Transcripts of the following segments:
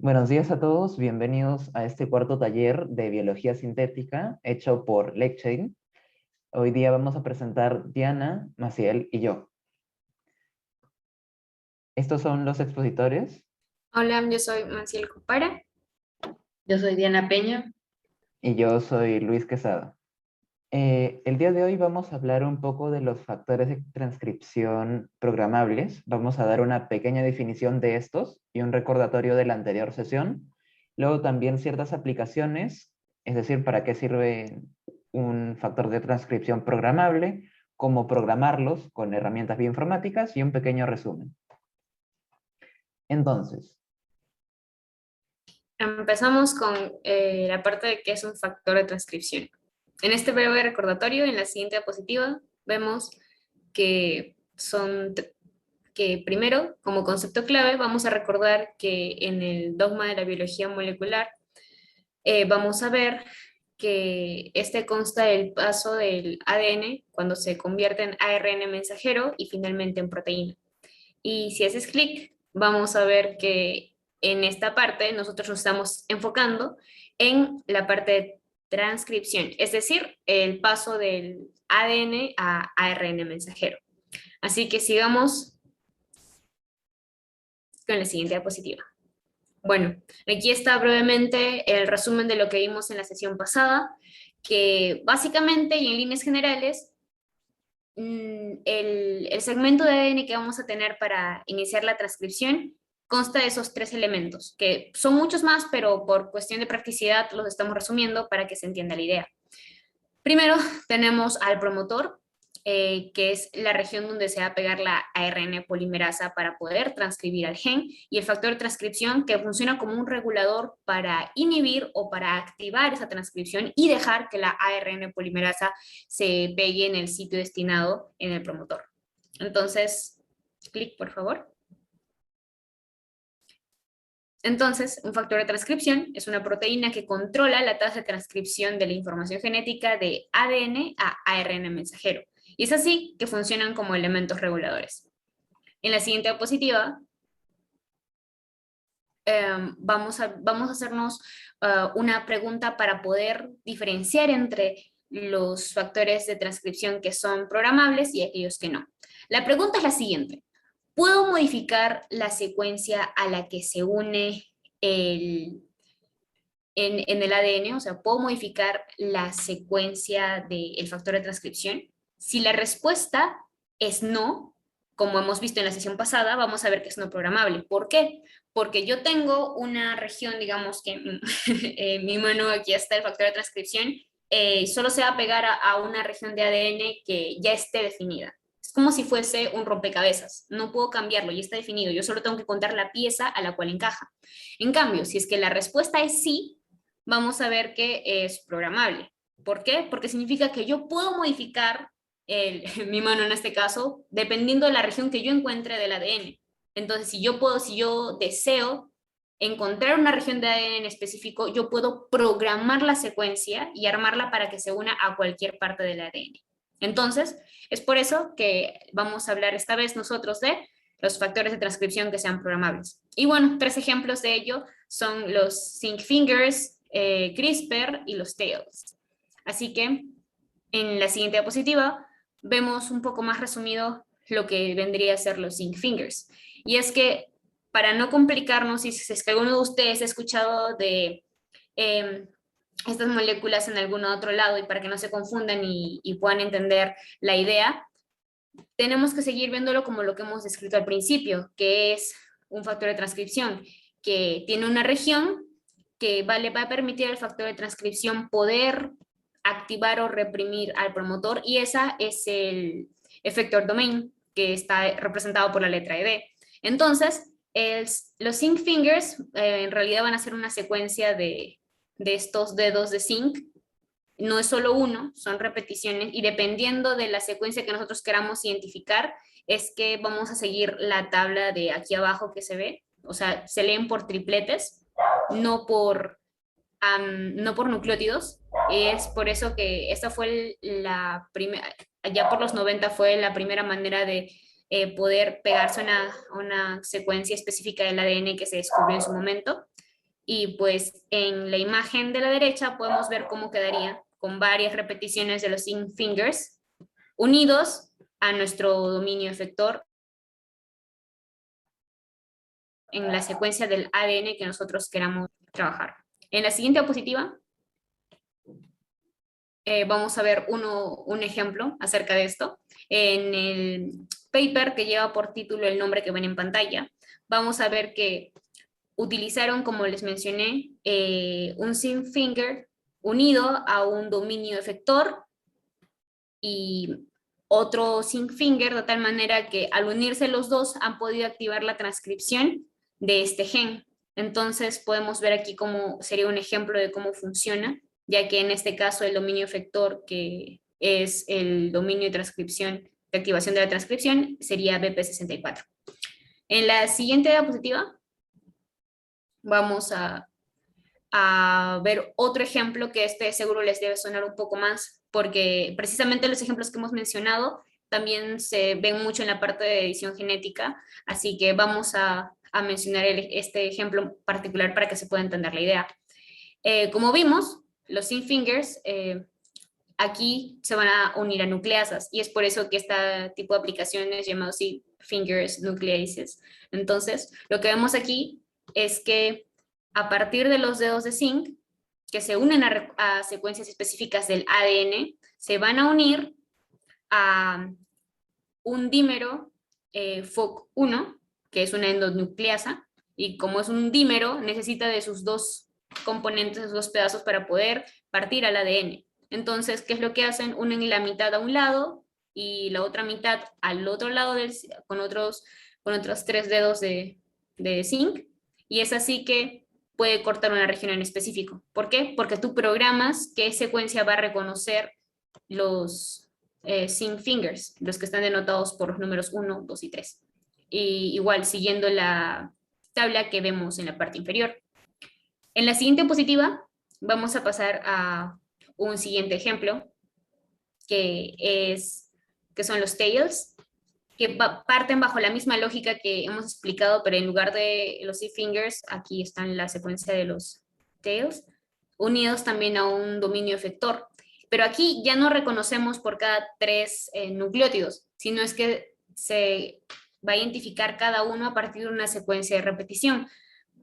Buenos días a todos, bienvenidos a este cuarto taller de biología sintética hecho por LegChain. Hoy día vamos a presentar Diana, Maciel y yo. Estos son los expositores Hola, yo soy Manciel Copara. Yo soy Diana Peña. y yo soy Luis Quesada. El día de hoy vamos a hablar un poco de los factores de transcripción programables. Vamos a dar una pequeña definición de estos y un recordatorio de la anterior sesión. Luego también ciertas aplicaciones, es decir, para qué sirve un factor de transcripción programable, cómo programarlos con herramientas bioinformáticas y un pequeño resumen. Entonces, Empezamos con la parte de qué es un factor de transcripción. En este breve recordatorio, en la siguiente diapositiva, vemos que que primero, como concepto clave, vamos a recordar que en el dogma de la biología molecular vamos a ver que este consta del paso del ADN cuando se convierte en ARN mensajero y finalmente en proteína. Y si haces clic, vamos a ver que en esta parte nosotros nos estamos enfocando en la parte de transcripción, es decir, el paso del ADN a ARN mensajero. Así que sigamos con la siguiente diapositiva. Bueno, aquí está brevemente el resumen de lo que vimos en la sesión pasada, que básicamente y en líneas generales el segmento de ADN que vamos a tener para iniciar la transcripción consta de esos tres elementos, que son muchos más, pero por cuestión de practicidad los estamos resumiendo para que se entienda la idea. Primero tenemos al promotor, que es la región donde se va a pegar la ARN polimerasa para poder transcribir al gen, y el factor de transcripción, que funciona como un regulador para inhibir o para activar esa transcripción y dejar que la ARN polimerasa se pegue en el sitio destinado en el promotor. Entonces, clic por favor. Entonces, un factor de transcripción es una proteína que controla la tasa de transcripción de la información genética de ADN a ARN mensajero. Y es así que funcionan como elementos reguladores. En la siguiente diapositiva vamos a hacernos una pregunta para poder diferenciar entre los factores de transcripción que son programables y aquellos que no. La pregunta es la siguiente. ¿Puedo modificar la secuencia a la que se une en el ADN? O sea, ¿puedo modificar la secuencia del factor de transcripción? Si la respuesta es no, como hemos visto en la sesión pasada, vamos a ver que es no programable. ¿Por qué? Porque yo tengo una región, digamos que en mi mano aquí está el factor de transcripción, solo se va a pegar a una región de ADN que ya esté definida. Es como si fuese un rompecabezas. No puedo cambiarlo, ya está definido. Yo solo tengo que contar la pieza a la cual encaja. En cambio, si es que la respuesta es sí, vamos a ver que es programable. ¿Por qué? Porque significa que yo puedo modificar mi mano en este caso, dependiendo de la región que yo encuentre del ADN. Entonces, si yo deseo encontrar una región de ADN en específico, yo puedo programar la secuencia y armarla para que se una a cualquier parte del ADN. Entonces, es por eso que vamos a hablar esta vez nosotros de los factores de transcripción que sean programables. Y bueno, tres ejemplos de ello son los zinc fingers, CRISPR y los TAILS. Así que en la siguiente diapositiva vemos un poco más resumido lo que vendría a ser los zinc fingers. Y es que para no complicarnos, si es que alguno de ustedes ha escuchado de estas moléculas en algún otro lado y para que no se confundan y puedan entender la idea, tenemos que seguir viéndolo como lo que hemos descrito al principio, que es un factor de transcripción, que tiene una región que le va a permitir al factor de transcripción poder activar o reprimir al promotor, y esa es el effector domain, que está representado por la letra ED. Entonces, los zinc fingers en realidad van a ser una secuencia de estos dedos de zinc. No es solo uno, son repeticiones, y dependiendo de la secuencia que nosotros queramos identificar, es que vamos a seguir la tabla de aquí abajo que se ve. O sea, se leen por tripletes, no por nucleótidos. Es por eso que esta fue la primera, ya por los 90 fue la primera manera de poder pegarse a una secuencia específica del ADN que se descubrió en su momento. Y pues en la imagen de la derecha podemos ver cómo quedaría con varias repeticiones de los zinc fingers unidos a nuestro dominio efector en la secuencia del ADN que nosotros queramos trabajar. En la siguiente diapositiva vamos a ver un ejemplo acerca de esto. En el paper que lleva por título el nombre que ven en pantalla, vamos a ver que utilizaron, como les mencioné, un zinc finger unido a un dominio efector y otro zinc finger, de tal manera que al unirse los dos han podido activar la transcripción de este gen. Entonces podemos ver aquí cómo sería un ejemplo de cómo funciona, ya que en este caso el dominio efector, que es el dominio de transcripción, de activación de la transcripción, sería BP64. En la siguiente diapositiva vamos a ver otro ejemplo que seguro les debe sonar un poco más, porque precisamente los ejemplos que hemos mencionado también se ven mucho en la parte de edición genética, así que vamos a mencionar este ejemplo particular para que se pueda entender la idea. Como vimos, los zinc fingers aquí se van a unir a nucleasas, y es por eso que este tipo de aplicaciones llamados zinc fingers nucleases. Entonces, lo que vemos aquí es que a partir de los dedos de zinc, que se unen a secuencias específicas del ADN, se van a unir a un dímero FOC1, que es una endonucleasa, y como es un dímero, necesita de sus dos componentes, sus dos pedazos para poder partir al ADN. Entonces, ¿qué es lo que hacen? Unen la mitad a un lado y la otra mitad al otro lado con otros 3 dedos de zinc, y es así que puede cortar una región en específico. ¿Por qué? Porque tú programas qué secuencia va a reconocer los zinc fingers, los que están denotados por los números 1, 2 y 3. Y igual, siguiendo la tabla que vemos en la parte inferior. En la siguiente diapositiva vamos a pasar a un siguiente ejemplo, que son los tails, que parten bajo la misma lógica que hemos explicado, pero en lugar de los zinc fingers, aquí están la secuencia de los tails, unidos también a un dominio efector. Pero aquí ya no reconocemos por cada 3 nucleótidos, sino es que se va a identificar cada uno a partir de una secuencia de repetición.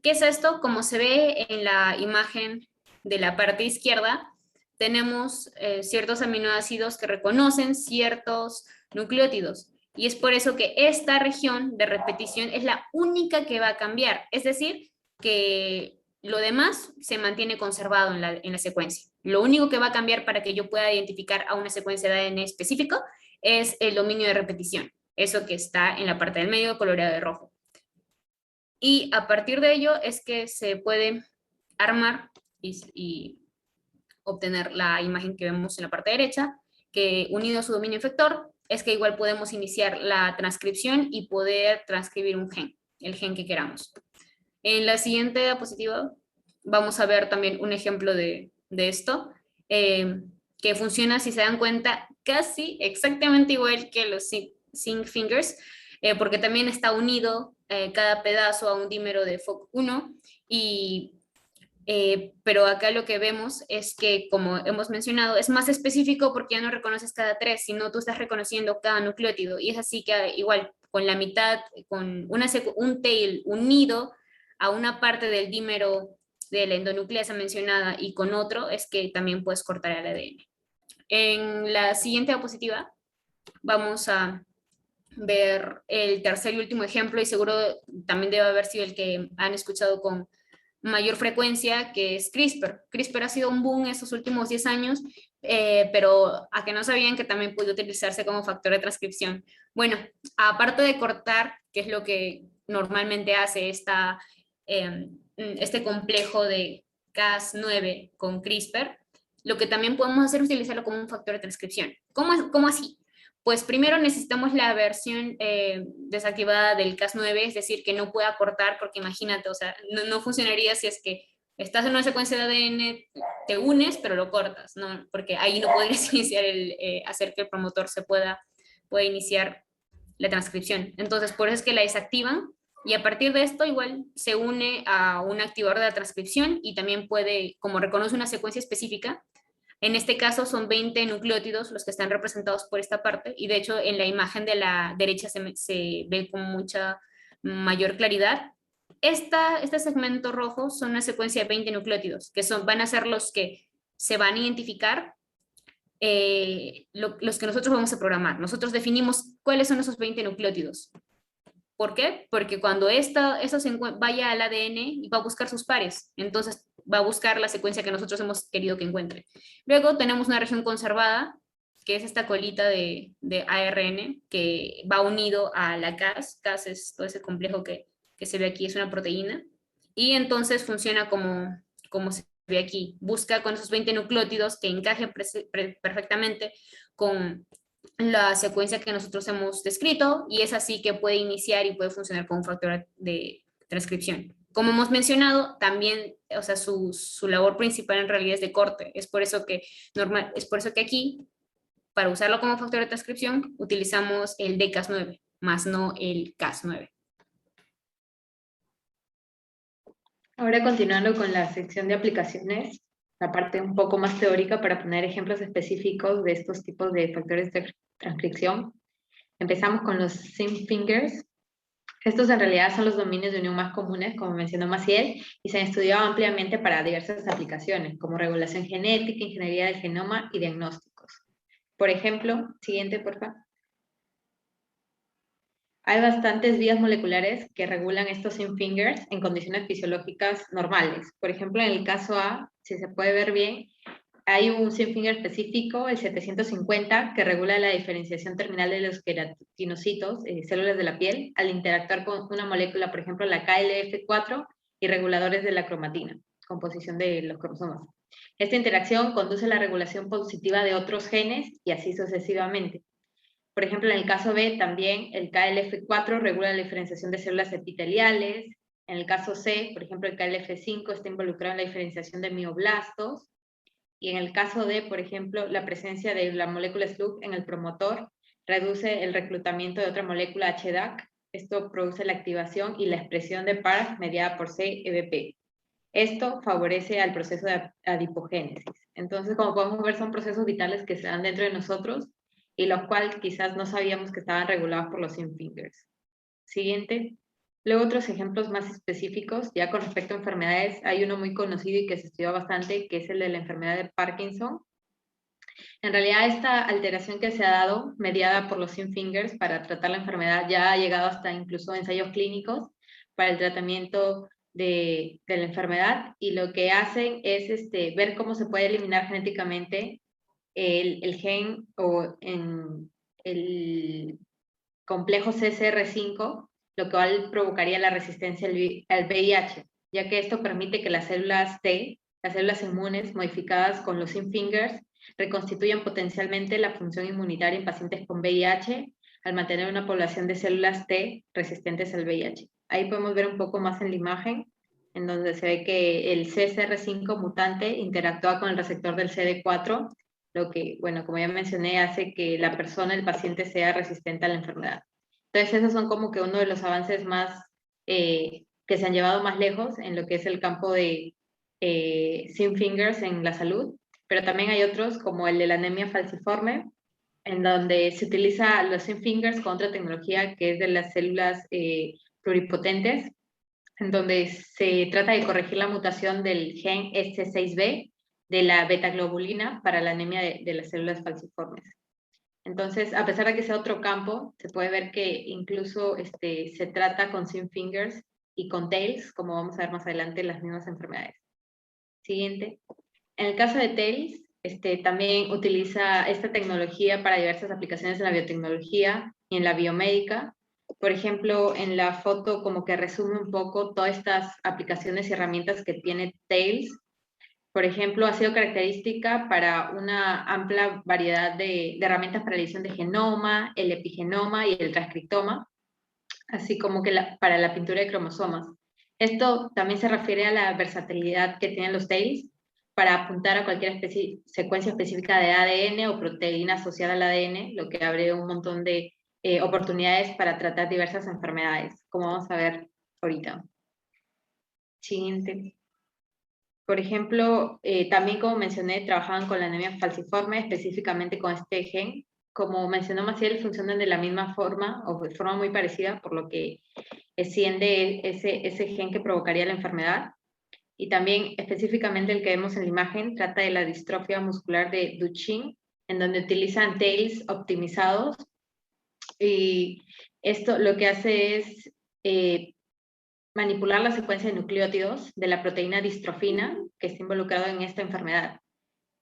¿Qué es esto? Como se ve en la imagen de la parte izquierda, tenemos ciertos aminoácidos que reconocen ciertos nucleótidos. Y es por eso que esta región de repetición es la única que va a cambiar. Es decir, que lo demás se mantiene conservado en la secuencia. Lo único que va a cambiar para que yo pueda identificar a una secuencia de ADN específico es el dominio de repetición. Eso que está en la parte del medio coloreado de rojo. Y a partir de ello es que se puede armar y obtener la imagen que vemos en la parte derecha, que unido a su dominio efector, es que igual podemos iniciar la transcripción y poder transcribir un gen, el gen que queramos. En la siguiente diapositiva vamos a ver también un ejemplo de esto, que funciona, si se dan cuenta, casi exactamente igual que los zinc fingers, porque también está unido cada pedazo a un dímero de FOC1, pero acá lo que vemos es que, como hemos mencionado, es más específico porque ya no reconoces cada 3, sino tú estás reconociendo cada nucleótido, y es así que igual, con la mitad, con un tail unido a una parte del dímero de la endonucleasa mencionada y con otro, es que también puedes cortar el ADN. En la siguiente diapositiva vamos a ver el tercer y último ejemplo, y seguro también debe haber sido el que han escuchado con mayor frecuencia, que es CRISPR. CRISPR ha sido un boom estos últimos 10 años, pero a que no sabían que también puede utilizarse como factor de transcripción. Bueno, aparte de cortar, que es lo que normalmente hace este complejo de Cas9 con CRISPR, lo que también podemos hacer es utilizarlo como un factor de transcripción. ¿Cómo así? Pues primero necesitamos la versión desactivada del Cas9, es decir, que no pueda cortar, porque imagínate, o sea, no funcionaría si es que estás en una secuencia de ADN, te unes, pero lo cortas, ¿no? Porque ahí no podrías iniciar hacer que el promotor pueda iniciar la transcripción. Entonces, por eso es que la desactivan Y a partir de esto igual se une a un activador de la transcripción y también puede, como reconoce una secuencia específica, en este caso son 20 nucleótidos los que están representados por esta parte, y de hecho en la imagen de la derecha se ve con mucha mayor claridad. Este segmento rojo son una secuencia de 20 nucleótidos, que van a ser los que se van a identificar, los que nosotros vamos a programar. Nosotros definimos cuáles son esos 20 nucleótidos. ¿Por qué? Porque cuando eso vaya al ADN y va a buscar sus pares, entonces va a buscar la secuencia que nosotros hemos querido que encuentre. Luego tenemos una región conservada, que es esta colita de ARN, que va unido a la Cas. Cas es todo ese complejo que se ve aquí, es una proteína, y entonces funciona como se ve aquí. Busca con esos 20 nucleótidos que encajen perfectamente con la secuencia que nosotros hemos descrito, y es así que puede iniciar y puede funcionar como un factor de transcripción. Como hemos mencionado, también, o sea, su labor principal en realidad es de corte. Es por eso que aquí, para usarlo como factor de transcripción, utilizamos el dCas9, más no el Cas9. Ahora continuando con la sección de aplicaciones, la parte un poco más teórica para poner ejemplos específicos de estos tipos de factores de transcripción. Empezamos con los zinc fingers. Estos en realidad son los dominios de unión más comunes, como mencionó Maciel, y se han estudiado ampliamente para diversas aplicaciones, como regulación genética, ingeniería del genoma y diagnósticos. Por ejemplo, siguiente, por favor. Hay bastantes vías moleculares que regulan estos zinc fingers en condiciones fisiológicas normales. Por ejemplo, en el caso A, si se puede ver bien, hay un zinc finger específico, el 750, que regula la diferenciación terminal de los queratinocitos, células de la piel, al interactuar con una molécula, por ejemplo, la KLF4, y reguladores de la cromatina, composición de los cromosomas. Esta interacción conduce a la regulación positiva de otros genes y así sucesivamente. Por ejemplo, en el caso B, también el KLF4 regula la diferenciación de células epiteliales. En el caso C, por ejemplo, el KLF5 está involucrado en la diferenciación de mioblastos. Y en el caso D, por ejemplo, la presencia de la molécula SLUG en el promotor reduce el reclutamiento de otra molécula HDAC. Esto produce la activación y la expresión de PARG mediada por CEBP. Esto favorece al proceso de adipogénesis. Entonces, como podemos ver, son procesos vitales que se dan dentro de nosotros y los cuales quizás no sabíamos que estaban regulados por los zinc fingers. Siguiente. Luego otros ejemplos más específicos, ya con respecto a enfermedades, hay uno muy conocido y que se estudió bastante, que es el de la enfermedad de Parkinson. En realidad esta alteración que se ha dado, mediada por los zinc fingers para tratar la enfermedad, ya ha llegado hasta incluso ensayos clínicos para el tratamiento de la enfermedad, y lo que hacen es ver cómo se puede eliminar genéticamente el gen o en el complejo CCR5, lo cual provocaría la resistencia al VIH, ya que esto permite que las células T, las células inmunes modificadas con los zinc fingers, reconstituyan potencialmente la función inmunitaria en pacientes con VIH al mantener una población de células T resistentes al VIH. Ahí podemos ver un poco más en la imagen, en donde se ve que el CCR5 mutante interactúa con el receptor del CD4, lo que, bueno, como ya mencioné, hace que la persona, el paciente, sea resistente a la enfermedad. Entonces, esos son como que uno de los avances más que se han llevado más lejos en lo que es el campo de zinc fingers en la salud, pero también hay otros como el de la anemia falciforme, en donde se utiliza los zinc fingers con otra tecnología que es de las células pluripotentes, en donde se trata de corregir la mutación del gen S6B de la betaglobulina para la anemia de las células falciformes. Entonces, a pesar de que sea otro campo, se puede ver que incluso se trata con zinc fingers y con tails, como vamos a ver más adelante, las mismas enfermedades. Siguiente. En el caso de tails, también utiliza esta tecnología para diversas aplicaciones en la biotecnología y en la biomédica. Por ejemplo, en la foto como que resume un poco todas estas aplicaciones y herramientas que tiene tails. Por ejemplo, ha sido característica para una amplia variedad de herramientas para la edición de genoma, el epigenoma y el transcriptoma, así como que para la pintura de cromosomas. Esto también se refiere a la versatilidad que tienen los tails para apuntar a cualquier secuencia específica de ADN o proteína asociada al ADN, lo que abre un montón de oportunidades para tratar diversas enfermedades, como vamos a ver ahorita. Siguiente. Por ejemplo, también como mencioné, trabajaban con la anemia falciforme, específicamente con este gen. Como mencionó Maciel, funcionan de la misma forma, o de forma muy parecida, por lo que extiende ese gen que provocaría la enfermedad. Y también, específicamente el que vemos en la imagen, trata de la distrofia muscular de Duchenne, en donde utilizan tails optimizados. Y esto lo que hace es manipular la secuencia de nucleótidos de la proteína distrofina que está involucrado en esta enfermedad.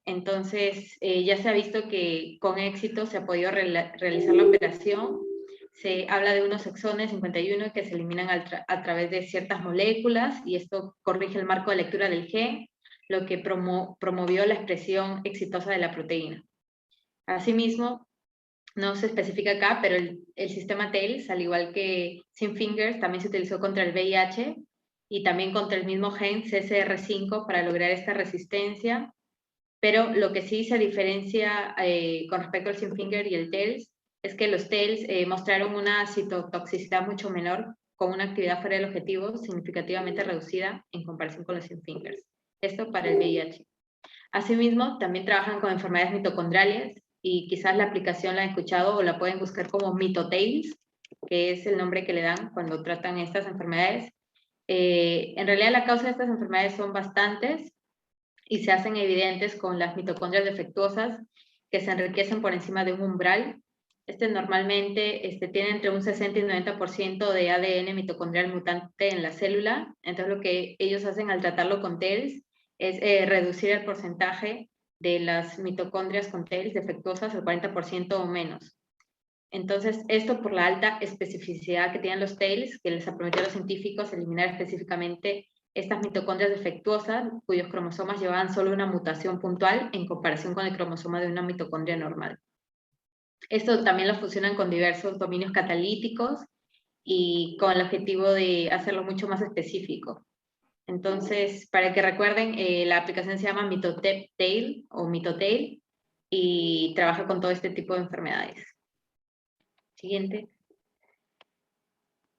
Entonces, ya se ha visto que con éxito se ha podido realizar la operación. Se habla de unos exones 51 que se eliminan a través de ciertas moléculas y esto corrige el marco de lectura del gen, lo que promovió la expresión exitosa de la proteína. Asimismo, no se especifica acá, pero el sistema TAILS, al igual que Zinfingers, también se utilizó contra el VIH y también contra el mismo gen CCR5 para lograr esta resistencia. Pero lo que sí se diferencia con respecto al Zinfinger y el TAILS es que los TAILS mostraron una citotoxicidad mucho menor con una actividad fuera del objetivo significativamente reducida en comparación con los Zinfingers. Esto para el VIH. Asimismo, también trabajan con enfermedades mitocondriales y quizás la aplicación la han escuchado o la pueden buscar como MitoTails, que es el nombre que le dan cuando tratan estas enfermedades. En realidad la causa de estas enfermedades son bastantes y se hacen evidentes con las mitocondrias defectuosas que se enriquecen por encima de un umbral. Normalmente tiene entre un 60 y 90% de ADN mitocondrial mutante en la célula. Entonces lo que ellos hacen al tratarlo con TAILS es reducir el porcentaje de las mitocondrias con TAILS defectuosas al 40% o menos. Entonces, esto por la alta especificidad que tienen los TAILS, que les ha prometido a los científicos eliminar específicamente estas mitocondrias defectuosas, cuyos cromosomas llevaban solo una mutación puntual en comparación con el cromosoma de una mitocondria normal. Esto también lo fusionan con diversos dominios catalíticos y con el objetivo de hacerlo mucho más específico. Entonces, para que recuerden, la aplicación se llama MitoTail o MitoTail y trabaja con todo este tipo de enfermedades. Siguiente.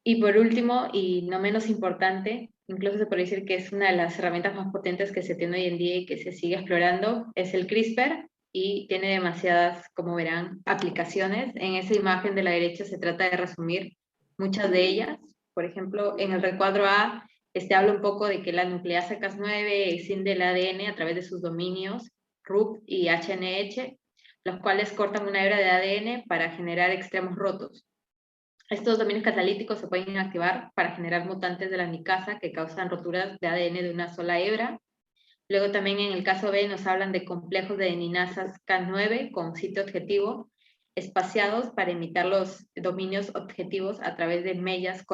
Y por último, y no menos importante, incluso se puede decir que es una de las herramientas más potentes que se tiene hoy en día y que se sigue explorando, es el CRISPR, y tiene demasiadas, como verán, aplicaciones. En esa imagen de la derecha se trata de resumir muchas de ellas. Por ejemplo, en el recuadro A, habla un poco de que la nucleasa Cas9 escinde el ADN a través de sus dominios RUP y HNH, los cuales cortan una hebra de ADN para generar extremos rotos. Estos dominios catalíticos se pueden activar para generar mutantes de la nicasa que causan roturas de ADN de una sola hebra. Luego también en el caso B nos hablan de complejos de adeninasas Cas9 con sitio objetivo espaciados para imitar los dominios objetivos a través de mellas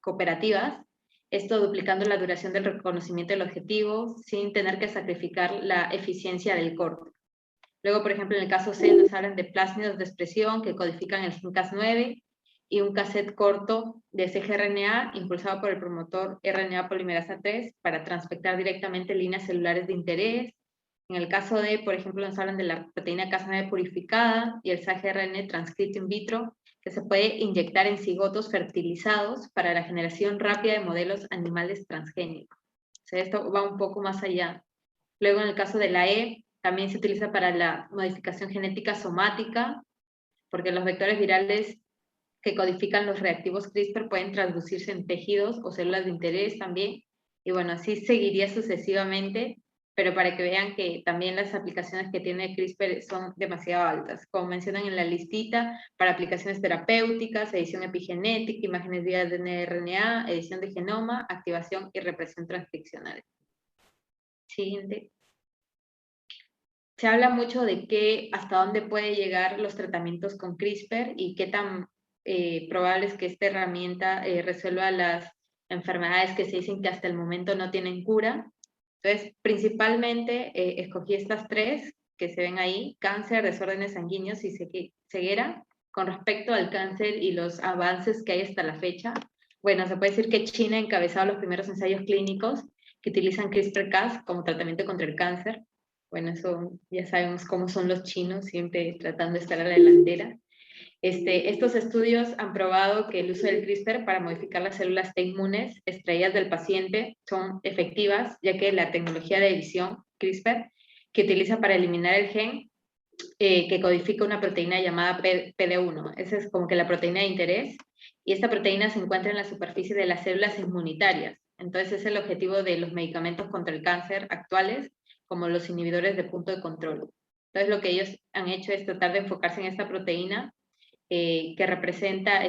cooperativas, esto duplicando la duración del reconocimiento del objetivo sin tener que sacrificar la eficiencia del corte. Luego, por ejemplo, en el caso C nos hablan de plásmidos de expresión que codifican el gen Cas9 y un cassette corto de cgRNA impulsado por el promotor RNA polimerasa 3 para transfectar directamente líneas celulares de interés. En el caso D, por ejemplo, nos hablan de la proteína Cas9 purificada y el cgRNA transcrito in vitro que se puede inyectar en cigotos fertilizados para la generación rápida de modelos animales transgénicos. O sea, esto va un poco más allá. Luego, en el caso de la E, también se utiliza para la modificación genética somática, porque los vectores virales que codifican los reactivos CRISPR pueden traducirse en tejidos o células de interés también. Y bueno, así seguiría sucesivamente, pero para que vean que también las aplicaciones que tiene CRISPR son demasiado altas. Como mencionan en la listita, para aplicaciones terapéuticas, edición epigenética, imágenes vía de RNA, edición de genoma, activación y represión transcripcional. Siguiente. Se habla mucho de hasta dónde puede llegar los tratamientos con CRISPR y qué tan probable es que esta herramienta resuelva las enfermedades que se dicen que hasta el momento no tienen cura. Entonces, principalmente escogí estas tres que se ven ahí: cáncer, desórdenes sanguíneos y ceguera. Con respecto al cáncer y los avances que hay hasta la fecha, bueno, se puede decir que China ha encabezado los primeros ensayos clínicos que utilizan CRISPR-Cas como tratamiento contra el cáncer. Bueno, eso ya sabemos cómo son los chinos, siempre tratando de estar a la delantera. Estos estudios han probado que el uso del CRISPR para modificar las células T inmunes extraídas del paciente son efectivas, ya que la tecnología de edición CRISPR que utiliza para eliminar el gen que codifica una proteína llamada PD1. Esa es como que la proteína de interés, y esta proteína se encuentra en la superficie de las células inmunitarias. Entonces es el objetivo de los medicamentos contra el cáncer actuales, como los inhibidores de punto de control. Entonces lo que ellos han hecho es tratar de enfocarse en esta proteína que representa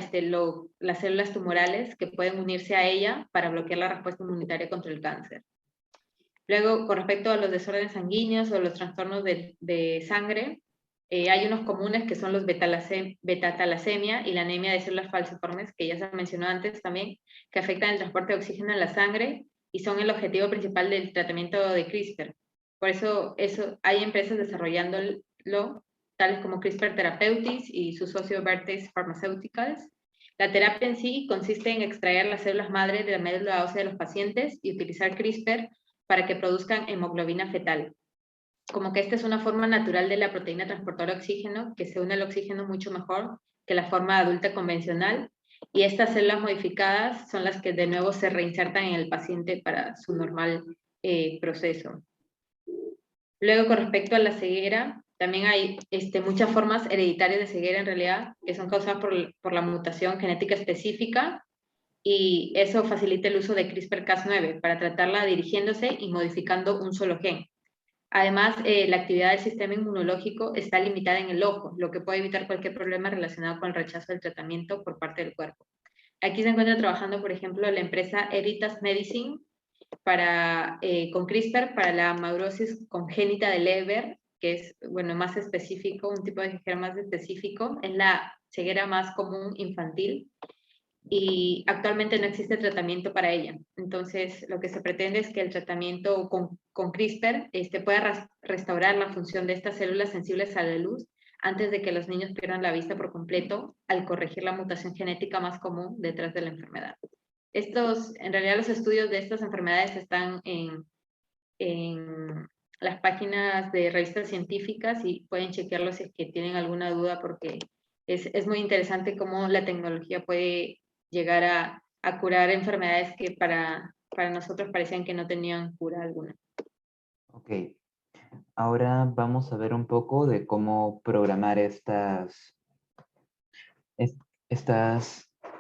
las células tumorales que pueden unirse a ella para bloquear la respuesta inmunitaria contra el cáncer. Luego, con respecto a los desórdenes sanguíneos o los trastornos de sangre, hay unos comunes que son los beta-talasemia y la anemia de células falciformes, que ya se mencionó antes también, que afectan el transporte de oxígeno en la sangre y son el objetivo principal del tratamiento de CRISPR. Por eso hay empresas desarrollándolo, tales como CRISPR Therapeutics y su socio Vertex Pharmaceuticals. La terapia en sí consiste en extraer las células madre de la médula ósea de los pacientes y utilizar CRISPR para que produzcan hemoglobina fetal. Como que esta es una forma natural de la proteína transportadora de oxígeno que se une al oxígeno mucho mejor que la forma adulta convencional, y estas células modificadas son las que de nuevo se reinsertan en el paciente para su normal proceso. Luego, con respecto a la ceguera, también hay muchas formas hereditarias de ceguera en realidad que son causadas por la mutación genética específica, y eso facilita el uso de CRISPR-Cas9 para tratarla dirigiéndose y modificando un solo gen. Además, la actividad del sistema inmunológico está limitada en el ojo, lo que puede evitar cualquier problema relacionado con el rechazo del tratamiento por parte del cuerpo. Aquí se encuentra trabajando, por ejemplo, la empresa Editas Medicine con CRISPR para la amaurosis congénita de Leber, que es, bueno, más específico, un tipo de ceguera más específico, es la ceguera más común infantil, y actualmente no existe tratamiento para ella. Entonces, lo que se pretende es que el tratamiento con CRISPR pueda restaurar la función de estas células sensibles a la luz antes de que los niños pierdan la vista por completo al corregir la mutación genética más común detrás de la enfermedad. En realidad los estudios de estas enfermedades están en las páginas de revistas científicas y pueden chequearlos si es que tienen alguna duda, porque es muy interesante cómo la tecnología puede llegar a curar enfermedades que para nosotros parecían que no tenían cura alguna. Ok, ahora vamos a ver un poco de cómo programar estas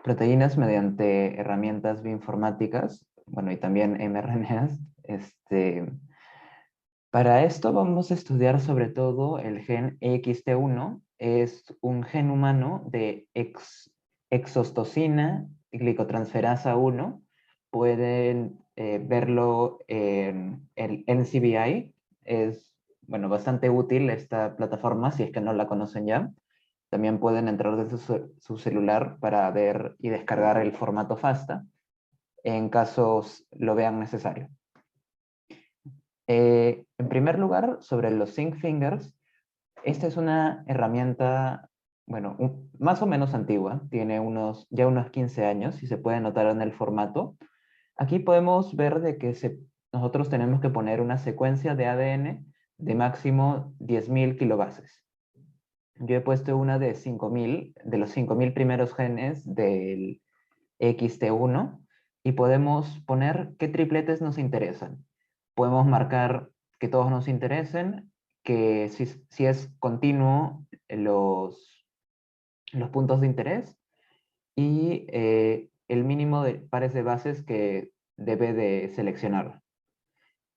proteínas mediante herramientas bioinformáticas, bueno, y también mRNAs. Para esto vamos a estudiar sobre todo el gen EXT1. Es un gen humano de exostosina glicotransferasa 1. Pueden verlo en el NCBI. Es, bueno, bastante útil esta plataforma si es que no la conocen ya. También pueden entrar desde su celular para ver y descargar el formato FASTA en casos lo vean necesario. En primer lugar, sobre los zinc fingers, esta es una herramienta, bueno, más o menos antigua, tiene ya unos 15 años y se puede notar en el formato. Aquí podemos ver de que nosotros tenemos que poner una secuencia de ADN de máximo 10.000 kilobases. Yo he puesto una de 5.000, de los 5.000 primeros genes del XT1, y podemos poner qué tripletes nos interesan. Podemos marcar que todos nos interesen, que si es continuo los puntos de interés, y el mínimo de pares de bases que debe de seleccionar.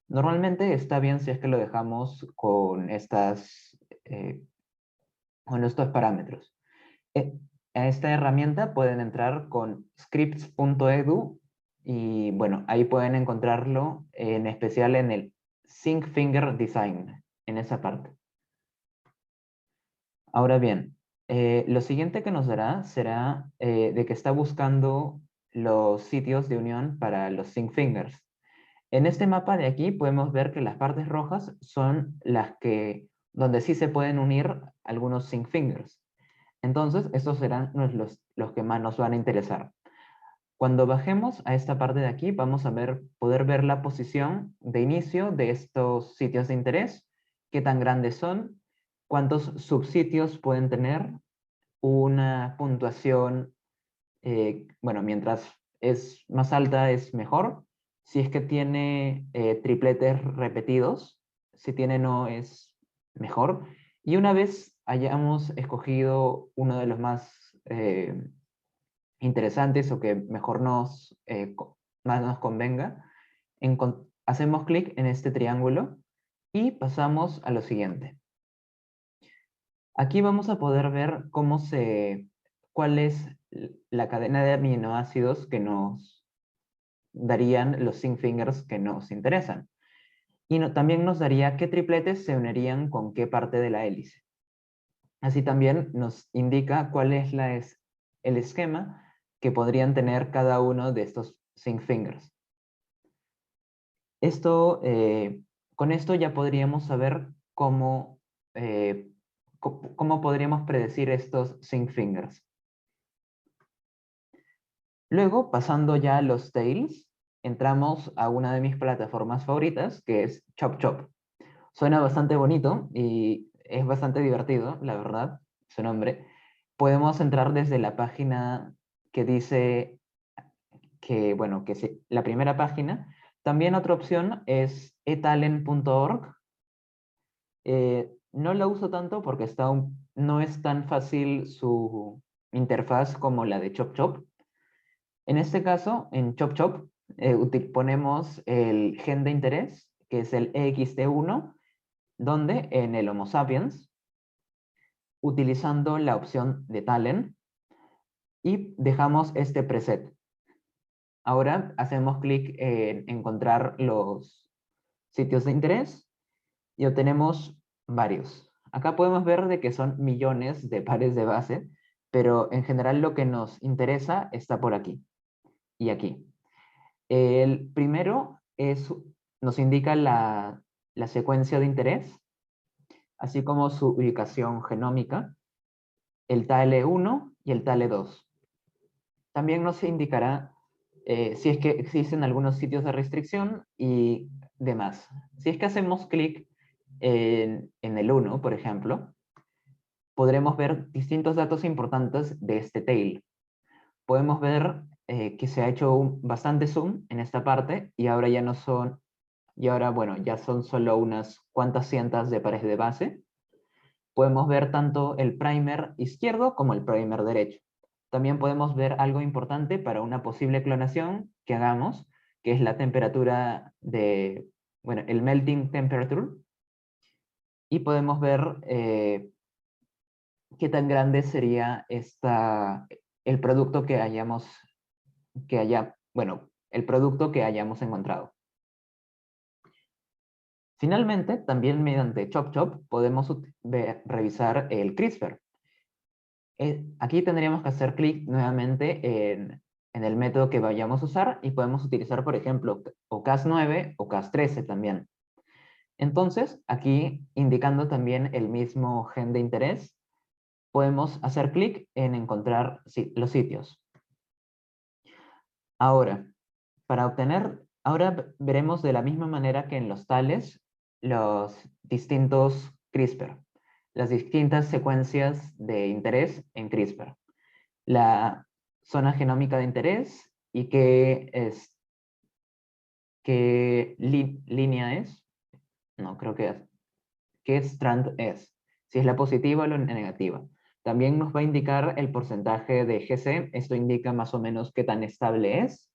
Normalmente está bien si es que lo dejamos con estos parámetros. A esta herramienta pueden entrar con scripts.edu, y bueno, ahí pueden encontrarlo en especial en el Zinc Finger Design, en esa parte. Ahora bien, lo siguiente que nos dará será de que está buscando los sitios de unión para los Zinc Fingers. En este mapa de aquí podemos ver que las partes rojas son donde sí se pueden unir algunos Zinc Fingers. Entonces, estos serán los que más nos van a interesar. Cuando bajemos a esta parte de aquí, vamos a poder ver la posición de inicio de estos sitios de interés, qué tan grandes son, cuántos subsitios pueden tener, una puntuación, bueno, mientras es más alta es mejor. Si es que tiene tripletes repetidos, si tiene no es mejor. Y una vez hayamos escogido uno de los más interesantes o que mejor más nos convenga, hacemos clic en este triángulo y pasamos a lo siguiente. Aquí vamos a poder ver cuál es la cadena de aminoácidos que nos darían los zinc fingers que nos interesan. Y también nos daría qué tripletes se unirían con qué parte de la hélice. Así también nos indica cuál es el esquema que podrían tener cada uno de estos zinc fingers. Con esto ya podríamos saber cómo podríamos predecir estos zinc fingers. Luego, pasando ya a los tails, entramos a una de mis plataformas favoritas, que es ChopChop. Suena bastante bonito y es bastante divertido, la verdad, su nombre. Podemos entrar desde la página que dice la primera página. También otra opción es etalent.org. No la uso tanto porque no es tan fácil su interfaz como la de ChopChop. En este caso, en ChopChop, ponemos el gen de interés, que es el EXT1, donde en el Homo sapiens, utilizando la opción de talent, y dejamos este preset. Ahora hacemos clic en encontrar los sitios de interés y obtenemos varios. Acá podemos ver de que son millones de pares de base, pero en general lo que nos interesa está por aquí y aquí. El primero nos indica la secuencia de interés, así como su ubicación genómica, el TAL1 y el TAL2. También nos indicará si es que existen algunos sitios de restricción y demás. Si es que hacemos clic en el 1, por ejemplo, podremos ver distintos datos importantes de este tail. Podemos ver que se ha hecho bastante zoom en esta parte y ahora ya no son, bueno, ya son solo unas cuantas cientos de pares de base. Podemos ver tanto el primer izquierdo como el primer derecho. También podemos ver algo importante para una posible clonación que hagamos, que es la temperatura el melting temperature. Y podemos ver qué tan grande sería el producto el producto que hayamos encontrado. Finalmente, también mediante ChopChop podemos revisar el CRISPR. Aquí tendríamos que hacer clic nuevamente en el método que vayamos a usar y podemos utilizar, por ejemplo, o Cas9 o Cas13 también. Entonces, aquí indicando también el mismo gen de interés, podemos hacer clic en encontrar los sitios. Ahora veremos de la misma manera que en los tales los distintos CRISPR, las distintas secuencias de interés en CRISPR, la zona genómica de interés y qué línea es, no creo que es, qué strand es, si es la positiva o la negativa. También nos va a indicar el porcentaje de GC, esto indica más o menos qué tan estable es,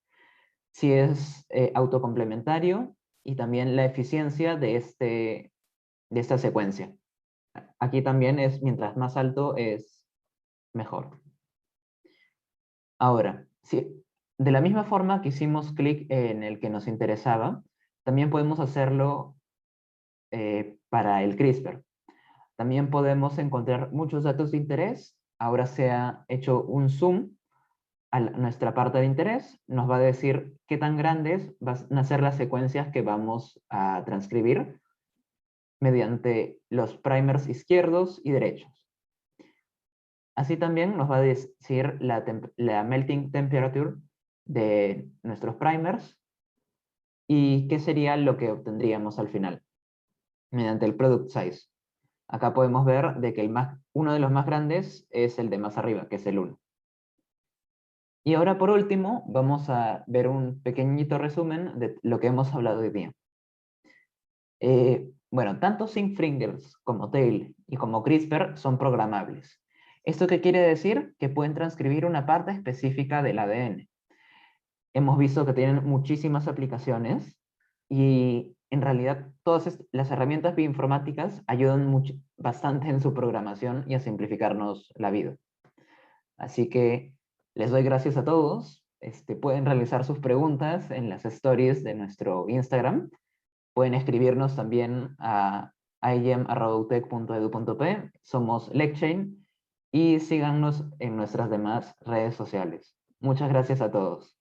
si es autocomplementario y también la eficiencia de esta secuencia. Aquí también mientras más alto es mejor. Ahora, de la misma forma que hicimos clic en el que nos interesaba, también podemos hacerlo para el CRISPR. También podemos encontrar muchos datos de interés. Ahora se ha hecho un zoom a nuestra parte de interés, nos va a decir qué tan grandes van a ser las secuencias que vamos a transcribir mediante los primers izquierdos y derechos. Así también nos va a decir la melting temperature de nuestros primers y qué sería lo que obtendríamos al final mediante el product size. Acá podemos ver de que uno de los más grandes es el de más arriba, que es el 1. Y ahora por último vamos a ver un pequeñito resumen de lo que hemos hablado hoy día. Bueno, tanto Zinc-Fingers como Tail y como CRISPR son programables. ¿Esto qué quiere decir? Que pueden transcribir una parte específica del ADN. Hemos visto que tienen muchísimas aplicaciones y en realidad todas las herramientas bioinformáticas ayudan bastante en su programación y a simplificarnos la vida. Así que les doy gracias a todos. Pueden realizar sus preguntas en las stories de nuestro Instagram. Pueden escribirnos también a igem@utec.edu.p. Somos LecChain y síganos en nuestras demás redes sociales. Muchas gracias a todos.